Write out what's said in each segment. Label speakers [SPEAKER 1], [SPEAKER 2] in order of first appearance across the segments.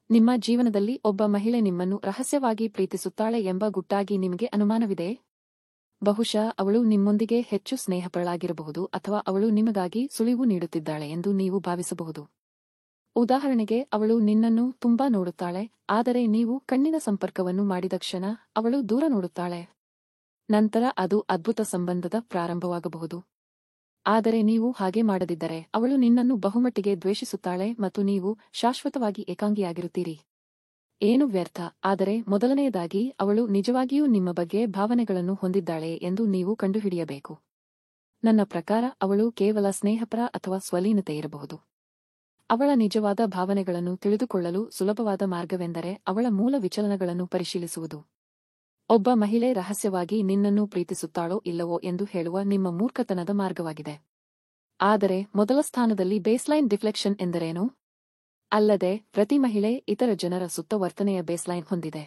[SPEAKER 1] ನಿಮ್ಮ ಜೀವನದಲ್ಲಿ ಒಬ್ಬ ಮಹಿಳೆ ನಿಮ್ಮನ್ನು ರಹಸ್ಯವಾಗಿ ಪ್ರೀತಿಸುತ್ತಾಳೆ ಎಂಬ ಗುಟ್ಟಾಗಿ ನಿಮಗೆ ಅನುಮಾನವಿದೆ. ಬಹುಶಃ ಅವಳು ನಿಮ್ಮೊಂದಿಗೆ ಹೆಚ್ಚು ಸ್ನೇಹಪರಳಾಗಿರಬಹುದು ಅಥವಾ ಅವಳು ನಿಮಗಾಗಿ ಸುಳಿವು ನೀಡುತ್ತಿದ್ದಾಳೆ ಎಂದು ನೀವು ಭಾವಿಸಬಹುದು. ಉದಾಹರಣೆಗೆ, ಅವಳು ನಿನ್ನನ್ನು ತುಂಬಾ ನೋಡುತ್ತಾಳೆ, ಆದರೆ ನೀವು ಕಣ್ಣಿನ ಸಂಪರ್ಕವನ್ನು ಮಾಡಿದ ಕ್ಷಣ ಅವಳು ದೂರ ನೋಡುತ್ತಾಳೆ. ನಂತರ ಅದು ಅದ್ಭುತ ಸಂಬಂಧದ ಪ್ರಾರಂಭವಾಗಬಹುದು. ಆದರೆ ನೀವು ಹಾಗೆ ಮಾಡದಿದ್ದರೆ ಅವಳು ನಿನ್ನನ್ನು ಬಹುಮಟ್ಟಿಗೆ ದ್ವೇಷಿಸುತ್ತಾಳೆ ಮತ್ತು ನೀವು ಶಾಶ್ವತವಾಗಿ ಏಕಾಂಗಿಯಾಗಿರುತ್ತೀರಿ. ಏನು ವ್ಯರ್ಥ. ಆದರೆ ಮೊದಲನೆಯದಾಗಿ, ಅವಳು ನಿಜವಾಗಿಯೂ ನಿಮ್ಮ ಬಗ್ಗೆ ಭಾವನೆಗಳನ್ನು ಹೊಂದಿದ್ದಾಳೆ ಎಂದು ನೀವು ಕಂಡುಹಿಡಿಯಬೇಕು. ನನ್ನ ಪ್ರಕಾರ ಅವಳು ಕೇವಲ ಸ್ನೇಹಪರ ಅಥವಾ ಸ್ವಲೀನತೆ ಇರಬಹುದು. ಅವಳ ನಿಜವಾದ ಭಾವನೆಗಳನ್ನು ತಿಳಿದುಕೊಳ್ಳಲು ಸುಲಭವಾದ ಮಾರ್ಗವೆಂದರೆ ಅವಳ ಮೂಲ ವಿಚಲನಗಳನ್ನು ಪರಿಶೀಲಿಸುವುದು. ಒಬ್ಬ ಮಹಿಳೆ ರಹಸ್ಯವಾಗಿ ನಿನ್ನನ್ನು ಪ್ರೀತಿಸುತ್ತಾಳೋ ಇಲ್ಲವೋ ಎಂದು ಹೇಳುವ ನಿಮ್ಮ ಮೂರ್ಖತನದ ಮಾರ್ಗವಾಗಿದೆ. ಆದರೆ ಮೊದಲ ಸ್ಥಾನದಲ್ಲಿ ಬೇಸ್ಲೈನ್ ಡಿಫ್ಲೆಕ್ಷನ್ ಎಂದರೇನು? ಅಲ್ಲದೆ, ಪ್ರತಿ ಮಹಿಳೆ ಇತರ ಜನರ ಸುತ್ತ ವರ್ತನೆಯ ಬೇಸ್ಲೈನ್ ಹೊಂದಿದೆ.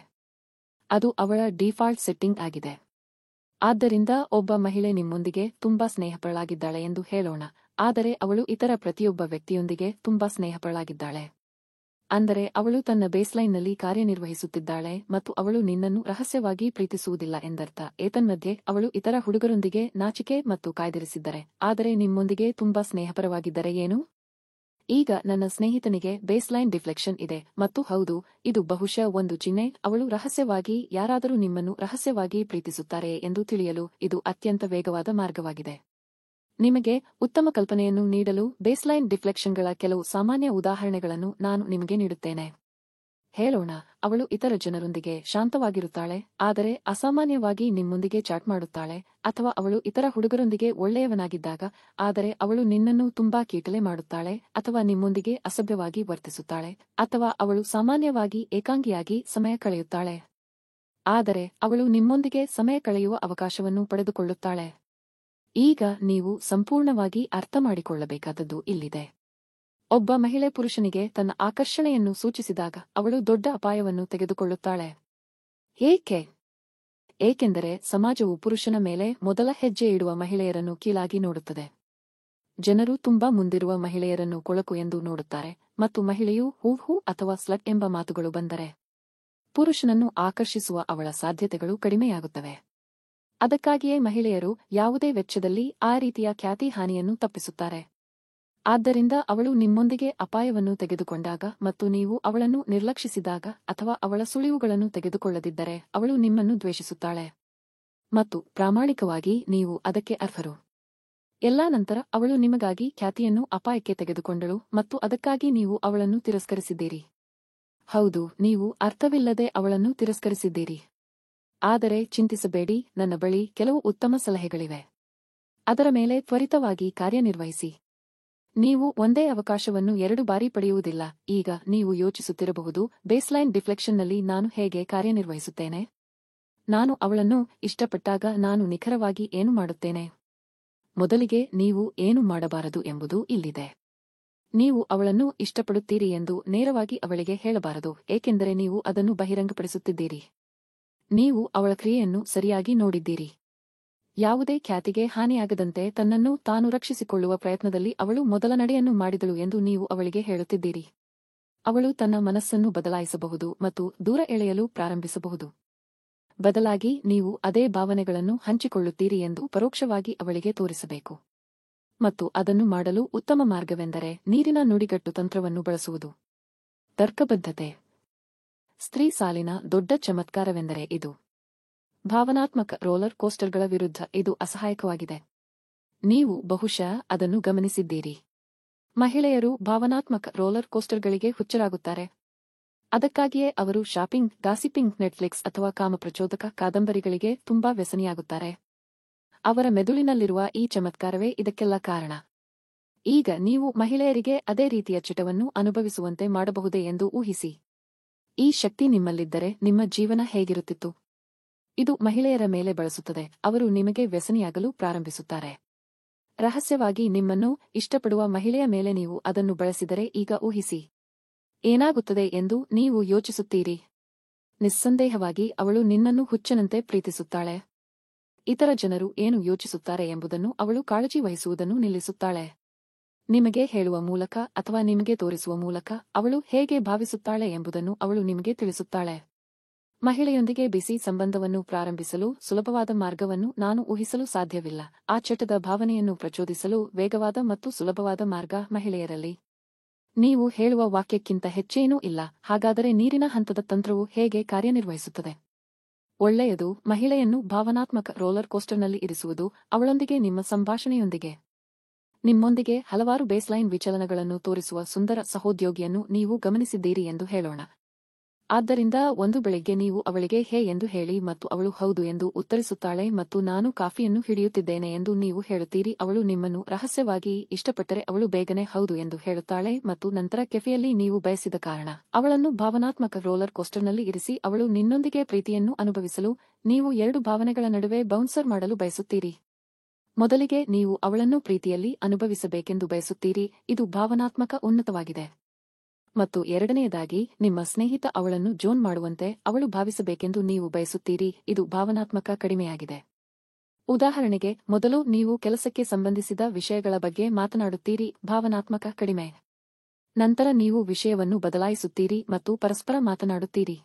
[SPEAKER 1] ಅದು ಅವಳ ಡಿಫಾಲ್ಟ್ ಸೆಟ್ಟಿಂಗ್ ಆಗಿದೆ. ಆದ್ದರಿಂದ ಒಬ್ಬ ಮಹಿಳೆ ನಿಮ್ಮೊಂದಿಗೆ ತುಂಬಾ ಸ್ನೇಹಪರಳಾಗಿದ್ದಾಳೆ ಎಂದು ಹೇಳೋಣ, ಆದರೆ ಅವಳು ಇತರ ಪ್ರತಿಯೊಬ್ಬ ವ್ಯಕ್ತಿಯೊಂದಿಗೆ ತುಂಬಾ ಸ್ನೇಹಪರಳಾಗಿದ್ದಾಳೆ. ಅಂದರೆ ಅವಳು ತನ್ನ ಬೇಸ್ಲೈನ್ನಲ್ಲಿ ಕಾರ್ಯನಿರ್ವಹಿಸುತ್ತಿದ್ದಾಳೆ ಮತ್ತು ಅವಳು ನಿನ್ನನ್ನು ರಹಸ್ಯವಾಗಿ ಪ್ರೀತಿಸುವುದಿಲ್ಲ ಎಂದರ್ಥ. ಏತನ್ಮಧ್ಯೆ ಅವಳು ಇತರ ಹುಡುಗರೊಂದಿಗೆ ನಾಚಿಕೆ ಮತ್ತು ಕಾಯ್ದಿರಿಸಿದ್ದರೆ, ಆದರೆ ನಿಮ್ಮೊಂದಿಗೆ ತುಂಬಾ ಸ್ನೇಹಪರವಾಗಿದ್ದರೆ ಏನು? ಈಗ ನನ್ನ ಸ್ನೇಹಿತನಿಗೆ ಬೇಸ್ಲೈನ್ ಡಿಫ್ಲೆಕ್ಷನ್ ಇದೆ ಮತ್ತು ಹೌದು, ಇದು ಬಹುಶಃ ಒಂದು ಚಿಹ್ನೆ. ಅವಳು ರಹಸ್ಯವಾಗಿ ಯಾರಾದರೂ ನಿಮ್ಮನ್ನು ರಹಸ್ಯವಾಗಿ ಪ್ರೀತಿಸುತ್ತಾರೆ ಎಂದು ತಿಳಿಯಲು ಇದು ಅತ್ಯಂತ ವೇಗವಾದ ಮಾರ್ಗವಾಗಿದೆ. ನಿಮಗೆ ಉತ್ತಮ ಕಲ್ಪನೆಯನ್ನು ನೀಡಲು ಬೇಸ್ಲೈನ್ ಡಿಫ್ಲೆಕ್ಷನ್ಗಳ ಕೆಲವು ಸಾಮಾನ್ಯ ಉದಾಹರಣೆಗಳನ್ನು ನಾನು ನಿಮಗೆ ನೀಡುತ್ತೇನೆ. ಹೇಳೋಣ, ಅವಳು ಇತರ ಜನರೊಂದಿಗೆ ಶಾಂತವಾಗಿರುತ್ತಾಳೆ, ಆದರೆ ಅಸಾಮಾನ್ಯವಾಗಿ ನಿಮ್ಮೊಂದಿಗೆ ಚಾಟ್ ಮಾಡುತ್ತಾಳೆ, ಅಥವಾ ಅವಳು ಇತರ ಹುಡುಗರೊಂದಿಗೆ ಒಳ್ಳೆಯವನಾಗಿದ್ದಾಗ, ಆದರೆ ಅವಳು ನಿನ್ನನ್ನು ತುಂಬಾ ಕೀಟಲೆ ಮಾಡುತ್ತಾಳೆ ಅಥವಾ ನಿಮ್ಮೊಂದಿಗೆ ಅಸಭ್ಯವಾಗಿ ವರ್ತಿಸುತ್ತಾಳೆ, ಅಥವಾ ಅವಳು ಸಾಮಾನ್ಯವಾಗಿ ಏಕಾಂಗಿಯಾಗಿ ಸಮಯ ಕಳೆಯುತ್ತಾಳೆ. ಆದರೆ ಅವಳು ನಿಮ್ಮೊಂದಿಗೆ ಸಮಯ ಕಳೆಯುವ ಅವಕಾಶವನ್ನು ಪಡೆದುಕೊಳ್ಳುತ್ತಾಳೆ. ಈಗ ನೀವು ಸಂಪೂರ್ಣವಾಗಿ ಅರ್ಥಮಾಡಿಕೊಳ್ಳಬೇಕಾದದ್ದು ಇಲ್ಲಿದೆ. ಒಬ್ಬ ಮಹಿಳೆ ಪುರುಷನಿಗೆ ತನ್ನ ಆಕರ್ಷಣೆಯನ್ನು ಸೂಚಿಸಿದಾಗ ಅವಳು ದೊಡ್ಡ ಅಪಾಯವನ್ನು ತೆಗೆದುಕೊಳ್ಳುತ್ತಾಳೆ. ಏಕೆ? ಏಕೆಂದರೆ ಸಮಾಜವು ಪುರುಷನ ಮೇಲೆ ಮೊದಲ ಹೆಜ್ಜೆ ಇಡುವ ಮಹಿಳೆಯರನ್ನು ಕೀಳಾಗಿ ನೋಡುತ್ತದೆ. ಜನರು ತುಂಬಾ ಮುಂದಿರುವ ಮಹಿಳೆಯರನ್ನು ಕೊಳಕು ಎಂದು ನೋಡುತ್ತಾರೆ, ಮತ್ತು ಮಹಿಳೆಯು ಹೂ ಅಥವಾ ಸ್ಲಟ್ ಎಂಬ ಮಾತುಗಳು ಬಂದರೆ ಪುರುಷನನ್ನು ಆಕರ್ಷಿಸುವ ಅವಳ ಸಾಧ್ಯತೆಗಳು ಕಡಿಮೆಯಾಗುತ್ತವೆ. ಅದಕ್ಕಾಗಿಯೇ ಮಹಿಳೆಯರು ಯಾವುದೇ ವೆಚ್ಚದಲ್ಲಿ ಆ ರೀತಿಯ ಖ್ಯಾತಿ ಹಾನಿಯನ್ನು ತಪ್ಪಿಸುತ್ತಾರೆ. ಆದ್ದರಿಂದ ಅವಳು ನಿಮ್ಮೊಂದಿಗೆ ಅಪಾಯವನ್ನು ತೆಗೆದುಕೊಂಡಾಗ ಮತ್ತು ನೀವು ಅವಳನ್ನು ನಿರ್ಲಕ್ಷಿಸಿದಾಗ ಅಥವಾ ಅವಳ ಸುಳಿವುಗಳನ್ನು ತೆಗೆದುಕೊಳ್ಳದಿದ್ದರೆ ಅವಳು ನಿಮ್ಮನ್ನು ದ್ವೇಷಿಸುತ್ತಾಳೆ. ಮತ್ತು ಪ್ರಾಮಾಣಿಕವಾಗಿ ನೀವು ಅದಕ್ಕೆ ಅರ್ಹರು. ಎಲ್ಲಾ ನಂತರ ಅವಳು ನಿಮಗಾಗಿ ಖ್ಯಾತಿಯನ್ನು ಅಪಾಯಕ್ಕೆ ತೆಗೆದುಕೊಂಡಳು ಮತ್ತು ಅದಕ್ಕಾಗಿ ನೀವು ಅವಳನ್ನು ತಿರಸ್ಕರಿಸಿದ್ದೀರಿ. ಹೌದು, ನೀವು ಅರ್ಥವಿಲ್ಲದೆ ಅವಳನ್ನು ತಿರಸ್ಕರಿಸಿದ್ದೀರಿ. ಆದರೆ ಚಿಂತಿಸಬೇಡಿ, ನನ್ನ ಬಳಿ ಕೆಲವು ಉತ್ತಮ ಸಲಹೆಗಳಿವೆ. ಅದರ ಮೇಲೆ ತ್ವರಿತವಾಗಿ ಕಾರ್ಯನಿರ್ವಹಿಸಿ. ನೀವು ಒಂದೇ ಅವಕಾಶವನ್ನು 2 ಬಾರಿ ಪಡೆಯುವುದಿಲ್ಲ. ಈಗ ನೀವು ಯೋಚಿಸುತ್ತಿರಬಹುದು, ಬೇಸ್ಲೈನ್ ಡಿಫ್ಲೆಕ್ಷನ್ನಲ್ಲಿ ನಾನು ಹೇಗೆ ಕಾರ್ಯನಿರ್ವಹಿಸುತ್ತೇನೆ? ನಾನು ಅವಳನ್ನು ಇಷ್ಟಪಟ್ಟಾಗ ನಾನು ನಿಖರವಾಗಿ ಏನು ಮಾಡುತ್ತೇನೆ? ಮೊದಲಿಗೆ ನೀವು ಏನು ಮಾಡಬಾರದು ಎಂಬುದು ಇಲ್ಲಿದೆ. ನೀವು ಅವಳನ್ನು ಇಷ್ಟಪಡುತ್ತೀರಿ ಎಂದು ನೇರವಾಗಿ ಅವಳಿಗೆ ಹೇಳಬಾರದು, ಏಕೆಂದರೆ ನೀವು ಅದನ್ನು ಬಹಿರಂಗಪಡಿಸುತ್ತಿದ್ದೀರಿ. ನೀವು ಅವಳ ಕ್ರಿಯೆಯನ್ನು ಸರಿಯಾಗಿ ನೋಡಿದ್ದೀರಿ. ಯಾವುದೇ ಖ್ಯಾತಿಗೆ ಹಾನಿಯಾಗದಂತೆ ತನ್ನನ್ನು ತಾನು ರಕ್ಷಿಸಿಕೊಳ್ಳುವ ಪ್ರಯತ್ನದಲ್ಲಿ ಅವಳು ಮೊದಲ ನಡೆಯನ್ನು ಮಾಡಿದಳು ಎಂದು ನೀವು ಅವಳಿಗೆ ಹೇಳುತ್ತಿದ್ದೀರಿ. ಅವಳು ತನ್ನ ಮನಸ್ಸನ್ನು ಬದಲಾಯಿಸಬಹುದು ಮತ್ತು ದೂರ ಎಳೆಯಲು ಪ್ರಾರಂಭಿಸಬಹುದು. ಬದಲಾಗಿ ನೀವು ಅದೇ ಭಾವನೆಗಳನ್ನು ಹಂಚಿಕೊಳ್ಳುತ್ತೀರಿ ಎಂದು ಪರೋಕ್ಷವಾಗಿ ಅವಳಿಗೆ ತೋರಿಸಬೇಕು. ಮತ್ತು ಅದನ್ನು ಮಾಡಲು ಉತ್ತಮ ಮಾರ್ಗವೆಂದರೆ ನೀರಿನ ನುಡಿಗಟ್ಟು ತಂತ್ರವನ್ನು ಬಳಸುವುದು. ತರ್ಕಬದ್ಧತೆ. ಸ್ತ್ರೀ ಸಾಲಿನ ದೊಡ್ಡ ಚಮತ್ಕಾರವೆಂದರೆ ಇದು. ಭಾವನಾತ್ಮಕ ರೋಲರ್ ಕೋಸ್ಟರ್ಗಳ ವಿರುದ್ಧ ಇದು ಅಸಹಾಯಕವಾಗಿದೆ. ನೀವು ಬಹುಶಃ ಅದನ್ನು ಗಮನಿಸಿದ್ದೀರಿ. ಮಹಿಳೆಯರು ಭಾವನಾತ್ಮಕ ರೋಲರ್ ಕೋಸ್ಟರ್ಗಳಿಗೆ ಹುಚ್ಚರಾಗುತ್ತಾರೆ. ಅದಕ್ಕಾಗಿಯೇ ಅವರು ಶಾಪಿಂಗ್, ಗಾಸಿಪಿಂಗ್, ನೆಟ್ಫ್ಲಿಕ್ಸ್ ಅಥವಾ ಕಾಮಪ್ರಚೋದಕ ಕಾದಂಬರಿಗಳಿಗೆ ತುಂಬಾ ವ್ಯಸನಿಯಾಗುತ್ತಾರೆ. ಅವರ ಮೆದುಳಿನಲ್ಲಿರುವ ಈ ಚಮತ್ಕಾರವೇ ಇದಕ್ಕೆಲ್ಲ ಕಾರಣ. ಈಗ ನೀವು ಮಹಿಳೆಯರಿಗೆ ಅದೇ ರೀತಿಯ ಚಟವನ್ನು ಅನುಭವಿಸುವಂತೆ ಮಾಡಬಹುದೇ ಎಂದು ಊಹಿಸಿ. ಈ ಶಕ್ತಿ ನಿಮ್ಮಲ್ಲಿದ್ದರೆ ನಿಮ್ಮ ಜೀವನ ಹೇಗಿರುತ್ತಿತ್ತು? ಇದು ಮಹಿಳೆಯರ ಮೇಲೆ ಬಳಸುತ್ತದೆ. ಅವರು ನಿಮಗೆ ವ್ಯಸನಿಯಾಗಲು ಪ್ರಾರಂಭಿಸುತ್ತಾರೆ. ರಹಸ್ಯವಾಗಿ ನಿಮ್ಮನ್ನು ಇಷ್ಟಪಡುವ ಮಹಿಳೆಯ ಮೇಲೆ ನೀವು ಅದನ್ನು ಬಳಸಿದರೆ ಈಗ ಊಹಿಸಿ ಏನಾಗುತ್ತದೆ ಎಂದು ನೀವು ಯೋಚಿಸುತ್ತೀರಿ. ನಿಸ್ಸಂದೇಹವಾಗಿ ಅವಳು ನಿನ್ನನ್ನು ಹುಚ್ಚನಂತೆ ಪ್ರೀತಿಸುತ್ತಾಳೆ. ಇತರ ಜನರು ಏನು ಯೋಚಿಸುತ್ತಾರೆ ಎಂಬುದನ್ನು ಅವಳು ಕಾಳಜಿ ವಹಿಸುವುದನ್ನು ನಿಲ್ಲಿಸುತ್ತಾಳೆ. ನಿಮಗೆ ಹೇಳುವ ಮೂಲಕ ಅಥವಾ ನಿಮಗೆ ತೋರಿಸುವ ಮೂಲಕ ಅವಳು ಹೇಗೆ ಭಾವಿಸುತ್ತಾಳೆ ಎಂಬುದನ್ನು ಅವಳು ನಿಮಗೆ ತಿಳಿಸುತ್ತಾಳೆ. ಮಹಿಳೆಯೊಂದಿಗೆ ಬಿಸಿ ಸಂಬಂಧವನ್ನು ಪ್ರಾರಂಭಿಸಲು ಸುಲಭವಾದ ಮಾರ್ಗವನ್ನು ನಾನು ಊಹಿಸಲು ಸಾಧ್ಯವಿಲ್ಲ. ಆ ಚಟದ ಭಾವನೆಯನ್ನು ಪ್ರಚೋದಿಸಲು ವೇಗವಾದ ಮತ್ತು ಸುಲಭವಾದ ಮಾರ್ಗ ಮಹಿಳೆಯರಲ್ಲಿ ನೀವು ಹೇಳುವ ವಾಕ್ಯಕ್ಕಿಂತ ಹೆಚ್ಚೇನೂ ಇಲ್ಲ. ಹಾಗಾದರೆ ನೀರಿನ ಹಂತದ ತಂತ್ರವು ಹೇಗೆ ಕಾರ್ಯನಿರ್ವಹಿಸುತ್ತದೆ? ಒಳ್ಳೆಯದು. ಮಹಿಳೆಯನ್ನು ಭಾವನಾತ್ಮಕ ರೋಲರ್ ಕೋಸ್ಟರ್ನಲ್ಲಿ ಇರಿಸುವುದು ಅವಳೊಂದಿಗೆ ನಿಮ್ಮ ಸಂಭಾಷಣೆಯೊಂದಿಗೆ ನಿಮ್ಮೊಂದಿಗೆ ಹಲವಾರು ಬೇಸ್ಲೈನ್ ವಿಚಲನಗಳನ್ನು ತೋರಿಸುವ ಸುಂದರ ಸಹೋದ್ಯೋಗಿಯನ್ನು ನೀವು ಗಮನಿಸಿದ್ದೀರಿ ಎಂದು ಹೇಳೋಣ. ಆದ್ದರಿಂದ ಒಂದು ಬೆಳಿಗ್ಗೆ ನೀವು ಅವಳಿಗೆ ಹೇ ಎಂದು ಹೇಳಿ ಮತ್ತು ಅವಳು ಹೌದು ಎಂದು ಉತ್ತರಿಸುತ್ತಾಳೆ ಮತ್ತು ನಾನು ಕಾಫಿಯನ್ನು ಹಿಡಿಯುತ್ತಿದ್ದೇನೆ ಎಂದು ನೀವು ಹೇಳುತ್ತೀರಿ. ಅವಳು ನಿಮ್ಮನ್ನು ರಹಸ್ಯವಾಗಿ ಇಷ್ಟಪಟ್ಟರೆ ಅವಳು ಬೇಗನೆ ಹೌದು ಎಂದು ಹೇಳುತ್ತಾಳೆ ಮತ್ತು ನಂತರ ಕೆಫೆಯಲ್ಲಿ ನೀವು ಬಯಸಿದ ಕಾರಣ ಅವಳನ್ನು ಭಾವನಾತ್ಮಕ ರೋಲರ್ ಕೋಸ್ಟರ್ನಲ್ಲಿ ಇರಿಸಿ ಅವಳು ನಿನ್ನೊಂದಿಗೆ ಪ್ರೀತಿಯನ್ನು ಅನುಭವಿಸಲು ನೀವು ಎರಡು ಭಾವನೆಗಳ ನಡುವೆ ಬೌನ್ಸರ್ ಮಾಡಲು ಬಯಸುತ್ತೀರಿ. ಮೊದಲಿಗೆ ನೀವು ಅವಳನ್ನು ಪ್ರೀತಿಯಲ್ಲಿ ಅನುಭವಿಸಬೇಕೆಂದು ಬಯಸುತ್ತೀರಿ, ಇದು ಭಾವನಾತ್ಮಕ ಉನ್ನತವಾಗಿದೆ. ಮತ್ತು ಎರಡನೆಯದಾಗಿ ನಿಮ್ಮ ಸ್ನೇಹಿತ ಅವಳನ್ನು ಜೋನ್ ಮಾಡುವಂತೆ ಅವಳು ಭಾವಿಸಬೇಕೆಂದು ನೀವು ಬಯಸುತ್ತೀರಿ, ಇದು ಭಾವನಾತ್ಮಕ ಕಡಿಮೆಯಾಗಿದೆ. ಉದಾಹರಣೆಗೆ, ಮೊದಲು ನೀವು ಕೆಲಸಕ್ಕೆ ಸಂಬಂಧಿಸಿದ ವಿಷಯಗಳ ಬಗ್ಗೆ ಮಾತನಾಡುತ್ತೀರಿ, ಭಾವನಾತ್ಮಕ ಕಡಿಮೆ. ನಂತರ ನೀವು ವಿಷಯವನ್ನು ಬದಲಾಯಿಸುತ್ತೀರಿ ಮತ್ತು ಪರಸ್ಪರ ಮಾತನಾಡುತ್ತೀರಿ,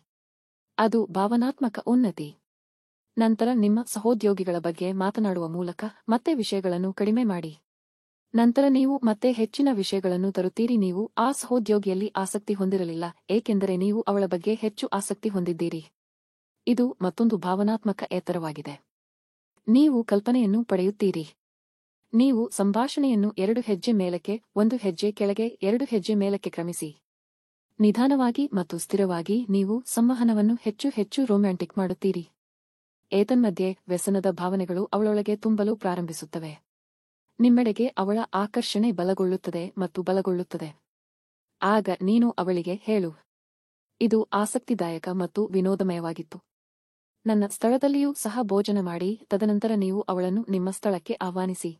[SPEAKER 1] ಅದು ಭಾವನಾತ್ಮಕ ಉನ್ನತಿ. ನಂತರ ನಿಮ್ಮ ಸಹೋದ್ಯೋಗಿಗಳ ಬಗ್ಗೆ ಮಾತನಾಡುವ ಮೂಲಕ ಮತ್ತೆ ವಿಷಯಗಳನ್ನು ಕಡಿಮೆ ಮಾಡಿ. ನಂತರ ನೀವು ಮತ್ತೆ ಹೆಚ್ಚಿನ ವಿಷಯಗಳನ್ನು ತರುತ್ತೀರಿ. ನೀವು ಆ ಸಹೋದ್ಯೋಗಿಯಲ್ಲಿ ಆಸಕ್ತಿ ಹೊಂದಿರಲಿಲ್ಲ, ಏಕೆಂದರೆ ನೀವು ಅವಳ ಬಗ್ಗೆ ಹೆಚ್ಚು ಆಸಕ್ತಿ ಹೊಂದಿದ್ದೀರಿ. ಇದು ಮತ್ತೊಂದು ಭಾವನಾತ್ಮಕ ಎತ್ತರವಾಗಿದೆ. ನೀವು ಕಲ್ಪನೆಯನ್ನು ಪಡೆಯುತ್ತೀರಿ. ನೀವು ಸಂಭಾಷಣೆಯನ್ನು 2 ಹೆಜ್ಜೆ ಮೇಲಕ್ಕೆ, 1 ಹೆಜ್ಜೆ ಕೆಳಗೆ, 2 ಹೆಜ್ಜೆ ಮೇಲಕ್ಕೆ ಕ್ರಮಿಸಿ. ನಿಧಾನವಾಗಿ ಮತ್ತು ಸ್ಥಿರವಾಗಿ ನೀವು ಸಂವಹನವನ್ನು ಹೆಚ್ಚು ಹೆಚ್ಚು ರೊಮ್ಯಾಂಟಿಕ್ ಮಾಡುತ್ತೀರಿ. ಏತನ್ಮಧ್ಯೆ ವ್ಯಸನದ ಭಾವನೆಗಳು ಅವಳೊಳಗೆ ತುಂಬಲು ಪ್ರಾರಂಭಿಸುತ್ತವೆ. ನಿಮ್ಮೆಡೆಗೆ ಅವಳ ಆಕರ್ಷಣೆ ಬಲಗೊಳ್ಳುತ್ತದೆ ಮತ್ತು ಬಲಗೊಳ್ಳುತ್ತದೆ. ಆಗ ನೀನು ಅವಳಿಗೆ ಹೇಳು, ಇದು ಆಸಕ್ತಿದಾಯಕ ಮತ್ತು ವಿನೋದಮಯವಾಗಿತ್ತು. ನನ್ನ ಸ್ಥಳದಲ್ಲಿಯೂ ಸಹ ಭೋಜನ ಮಾಡಿ. ತದನಂತರ ನೀವು ಅವಳನ್ನು ನಿಮ್ಮ ಸ್ಥಳಕ್ಕೆ ಆಹ್ವಾನಿಸಿ.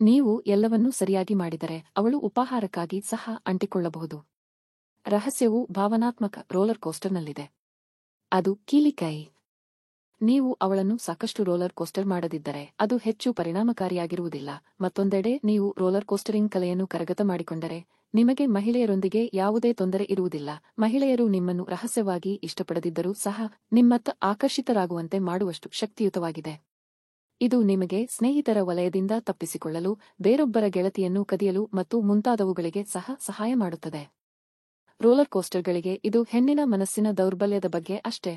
[SPEAKER 1] ನೀವು ಎಲ್ಲವನ್ನೂ ಸರಿಯಾಗಿ ಮಾಡಿದರೆ ಅವಳು ಉಪಾಹಾರಕ್ಕಾಗಿ ಸಹ ಅಂಟಿಕೊಳ್ಳಬಹುದು. ರಹಸ್ಯವು ಭಾವನಾತ್ಮಕ ರೋಲರ್ ಕೋಸ್ಟರ್ನಲ್ಲಿದೆ. ಅದು ಕೀಲಿಕೈ. ನೀವು ಅವಳನ್ನು ಸಾಕಷ್ಟು ರೋಲರ್ ಕೋಸ್ಟರ್ ಮಾಡದಿದ್ದರೆ ಅದು ಹೆಚ್ಚು ಪರಿಣಾಮಕಾರಿಯಾಗಿರುವುದಿಲ್ಲ. ಮತ್ತೊಂದೆಡೆ ನೀವು ರೋಲರ್ ಕೋಸ್ಟರಿಂಗ್ ಕಲೆಯನ್ನು ಕರಗತ ಮಾಡಿಕೊಂಡರೆ ನಿಮಗೆ ಮಹಿಳೆಯರೊಂದಿಗೆ ಯಾವುದೇ ತೊಂದರೆ ಇರುವುದಿಲ್ಲ. ಮಹಿಳೆಯರು ನಿಮ್ಮನ್ನು ರಹಸ್ಯವಾಗಿ ಇಷ್ಟಪಡದಿದ್ದರೂ ಸಹ ನಿಮ್ಮತ್ತ ಆಕರ್ಷಿತರಾಗುವಂತೆ ಮಾಡುವಷ್ಟು ಶಕ್ತಿಯುತವಾಗಿದೆ. ಇದು ನಿಮಗೆ ಸ್ನೇಹಿತರ ವಲಯದಿಂದ ತಪ್ಪಿಸಿಕೊಳ್ಳಲು, ಬೇರೊಬ್ಬರ ಗೆಳತಿಯನ್ನು ಕದಿಯಲು ಮತ್ತು ಮುಂತಾದವುಗಳಿಗೆ ಸಹ ಸಹಾಯ ಮಾಡುತ್ತದೆ. ರೋಲರ್ ಕೋಸ್ಟರ್ಗಳಿಗೆ ಇದು ಹೆಣ್ಣಿನ ಮನಸ್ಸಿನ ದೌರ್ಬಲ್ಯದ ಬಗ್ಗೆ ಅಷ್ಟೇ.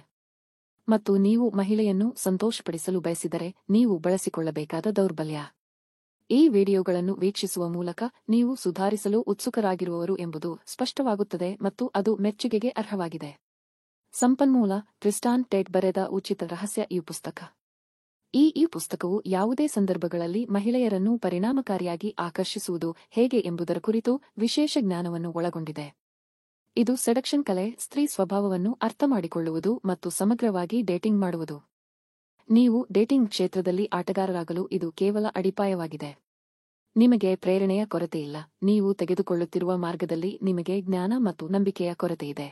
[SPEAKER 1] ಮತ್ತು ನೀವು ಮಹಿಳೆಯನ್ನು ಸಂತೋಷಪಡಿಸಲು ಬಯಸಿದರೆ ನೀವು ಬಳಸಿಕೊಳ್ಳಬೇಕಾದ ದೌರ್ಬಲ್ಯ. ಈ ವಿಡಿಯೋಗಳನ್ನು ವೀಕ್ಷಿಸುವ ಮೂಲಕ ನೀವು ಸುಧಾರಿಸಲು ಉತ್ಸುಕರಾಗಿರುವವರು ಎಂಬುದು ಸ್ಪಷ್ಟವಾಗುತ್ತದೆ ಮತ್ತು ಅದು ಮೆಚ್ಚುಗೆಗೆ ಅರ್ಹವಾಗಿದೆ. ಸಂಪನ್ಮೂಲ: ಟ್ರಿಸ್ಟಾನ್ ಟೆಡ್ ಬರೆದ ಉಚಿತ ರಹಸ್ಯ ಪುಸ್ತಕ. ಈ ಪುಸ್ತಕವು ಯಾವುದೇ ಸಂದರ್ಭಗಳಲ್ಲಿ ಮಹಿಳೆಯರನ್ನು ಪರಿಣಾಮಕಾರಿಯಾಗಿ ಆಕರ್ಷಿಸುವುದು ಹೇಗೆ ಎಂಬುದರ ಕುರಿತು ವಿಶೇಷ ಜ್ಞಾನವನ್ನು ಒಳಗೊಂಡಿದೆ. ಇದು ಸೆಡಕ್ಷನ್ ಕಲೆ, ಸ್ತ್ರೀ ಸ್ವಭಾವವನ್ನು ಅರ್ಥಮಾಡಿಕೊಳ್ಳುವುದು ಮತ್ತು ಸಮಗ್ರವಾಗಿ ಡೇಟಿಂಗ್ ಮಾಡುವುದು. ನೀವು ಡೇಟಿಂಗ್ ಕ್ಷೇತ್ರದಲ್ಲಿ ಆಟಗಾರರಾಗಲು ಇದು ಕೇವಲ ಅಡಿಪಾಯವಾಗಿದೆ. ನಿಮಗೆ ಪ್ರೇರಣೆಯ ಕೊರತೆಯಿಲ್ಲ, ನೀವು ತೆಗೆದುಕೊಳ್ಳುತ್ತಿರುವ ಮಾರ್ಗದಲ್ಲಿ ನಿಮಗೆ ಜ್ಞಾನ ಮತ್ತು ನಂಬಿಕೆಯ ಕೊರತೆಯಿದೆ.